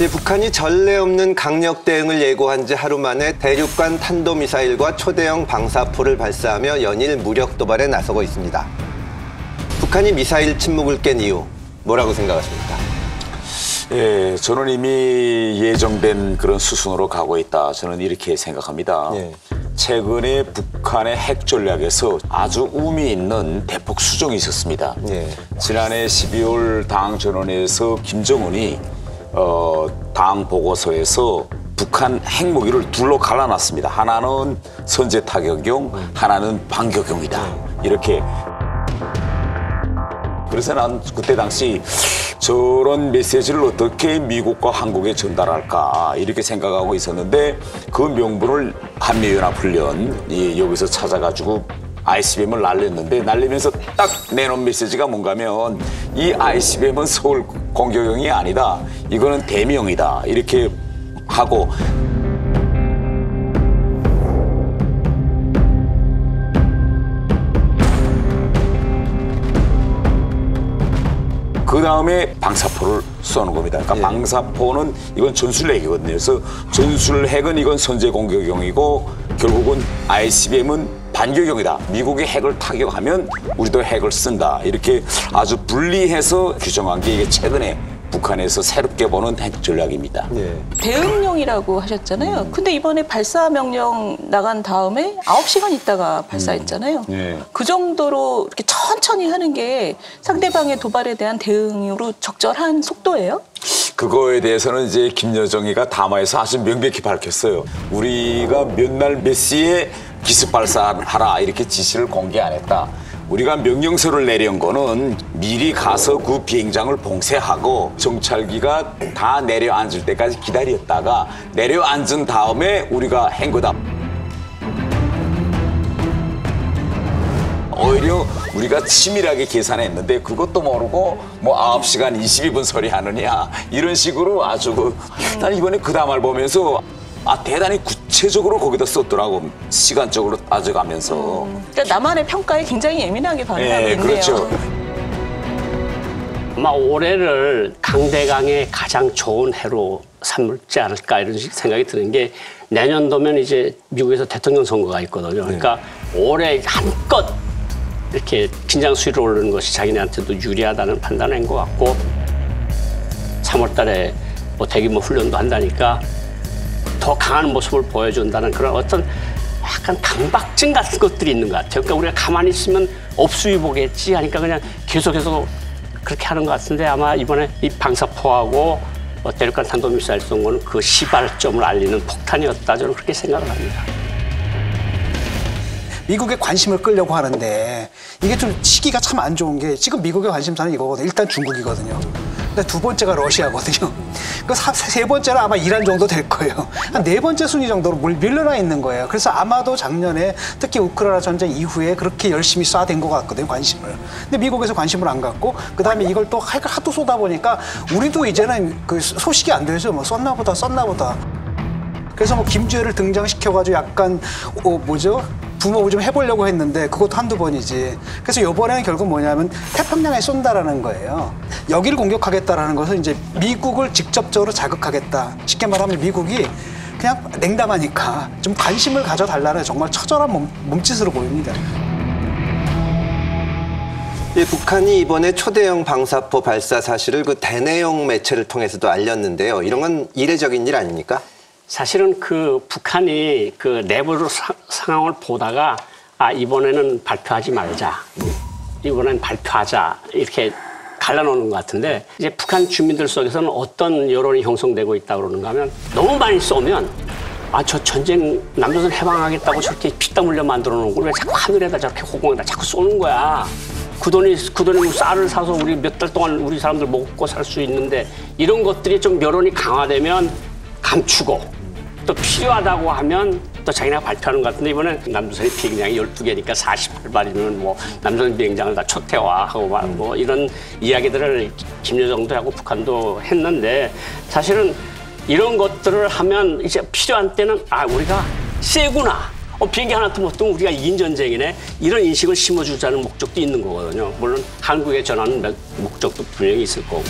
북한이 전례 없는 강력 대응을 예고한 지 하루 만에 대륙간 탄도미사일과 초대형 방사포를 발사하며 연일 무력 도발에 나서고 있습니다. 북한이 미사일 침묵을 깬 이유, 뭐라고 생각하십니까? 예, 저는 이미 예정된 그런 수순으로 가고 있다. 저는 이렇게 생각합니다. 예. 최근에 북한의 핵 전략에서 아주 의미 있는 대폭 수정이 있었습니다. 예. 지난해 12월 당 전원에서 김정은이 당 보고서에서 북한 핵무기를 둘로 갈라놨습니다. 하나는 선제 타격용, 하나는 반격용이다. 이렇게. 그래서 난 그때 당시 저런 메시지를 어떻게 미국과 한국에 전달할까 이렇게 생각하고 있었는데 그 명분을 한미연합훈련 여기서 찾아가지고 ICBM을 날렸는데 날리면서 딱 내놓은 메시지가 뭔가면 이 ICBM은 서울 공격용이 아니다. 이거는 대미용이다. 이렇게 하고 그 다음에 방사포를 쏘는 겁니다. 그러니까 예. 방사포는 이건 전술핵이거든요. 그래서 전술핵은 이건 선제 공격용이고 결국은 ICBM은 반격용이다. 미국이 핵을 타격하면 우리도 핵을 쓴다. 이렇게 아주 분리해서 규정한 게 이게 최근에 북한에서 새롭게 보는 핵 전략입니다. 예. 대응용이라고 하셨잖아요. 근데 이번에 발사 명령 나간 다음에 9시간 있다가 발사했잖아요. 예. 그 정도로 이렇게 천천히 하는 게 상대방의 도발에 대한 대응으로 적절한 속도예요? 그거에 대해서는 이제 김여정이가 담화에서 아주 명백히 밝혔어요. 우리가 몇 날 몇 시에 기습 발사하라 이렇게 지시를 공개 안 했다. 우리가 명령서를 내린 거는 미리 가서 그 비행장을 봉쇄하고 정찰기가 다 내려앉을 때까지 기다렸다가 내려앉은 다음에 우리가 한 거다. 오히려 우리가 치밀하게 계산했는데 그것도 모르고 뭐 9시간 22분 소리 하느냐 이런 식으로 아주 난 이번에 그 담화를 보면서 대단히 구체적으로 거기다 썼더라고. 시간적으로 따져가면서. 그러니까 나만의 평가에 굉장히 예민하게 반응하고 있네요. 그렇죠. 아마 올해를 강대강의 가장 좋은 해로 삼지 않을까 이런 생각이 드는 게 내년도면 이제 미국에서 대통령 선거가 있거든요. 그러니까 올해 한껏 이렇게 긴장 수위를 오르는 것이 자기네한테도 유리하다는 판단을 한 것 같고 3월 달에 뭐 대규모 훈련도 한다니까 더 강한 모습을 보여준다는 그런 어떤 약간 강박증 같은 것들이 있는 것 같아요. 그러니까 우리가 가만히 있으면 업수위 보겠지 하니까 그냥 계속해서 그렇게 하는 것 같은데 아마 이번에 이 방사포하고 대륙간 탄도미사일 쏜 거는 그 시발점을 알리는 폭탄이었다. 저는 그렇게 생각을 합니다. 미국의 관심을 끌려고 하는데 이게 좀 시기가 참 안 좋은 게 지금 미국의 관심사는 이거거든요. 일단 중국이거든요. 근데 두 번째가 러시아거든요. 그 세 번째는 아마 이란 정도 될 거예요. 한 네 번째 순위 정도로 밀려나 있는 거예요. 그래서 아마도 작년에 특히 우크라이나 전쟁 이후에 그렇게 열심히 쏴댄 것 같거든요. 관심을. 근데 미국에서 관심을 안 갖고 그다음에 이걸 또 하도 쏘다 보니까 우리도 이제는 그 소식이 안 되죠. 뭐 썼나 보다. 그래서 뭐 김주애를 등장시켜가지고 약간 붐업을 좀 해보려고 했는데 그것도 한두 번이지. 그래서 이번에는 결국 뭐냐면 태평양에 쏜다라는 거예요. 여기를 공격하겠다라는 것은 이제 미국을 직접적으로 자극하겠다. 쉽게 말하면 미국이 그냥 냉담하니까 좀 관심을 가져달라는 정말 처절한 몸짓으로 보입니다. 북한이 이번에 초대형 방사포 발사 사실을 그 대내용 매체를 통해서도 알렸는데요. 이런 건 이례적인 일 아닙니까? 사실은 그 북한이 그 내부로 상황을 보다가 이번에는 발표하지 말자. 이번엔 발표하자. 이렇게 갈라놓는 것 같은데 이제 북한 주민들 속에서는 어떤 여론이 형성되고 있다고 그러는가 하면 너무 많이 쏘면 저 전쟁 남조선 해방하겠다고 저렇게 피땀 흘려 만들어 놓은 걸 왜 자꾸 하늘에다 저렇게 호공에다 자꾸 쏘는 거야. 그 돈이 쌀을 사서 우리 몇 달 동안 우리 사람들 먹고 살 수 있는데 이런 것들이 좀 여론이 강화되면 감추고 또 필요하다고 하면 또 자기네가 발표하는 것 같은데 이번에 남조선의 비행장이 12개니까 48발이면 뭐 남조선 비행장을 다 초태화하고 뭐 이런 이야기들을 김여정도 하고 북한도 했는데 사실은 이런 것들을 하면 이제 필요한 때는 우리가 세구나. 비행기 하나도 못 뜨면 우리가 이긴 전쟁이네. 이런 인식을 심어주자는 목적도 있는 거거든요. 물론 한국에 전하는 목적도 분명히 있을 거고.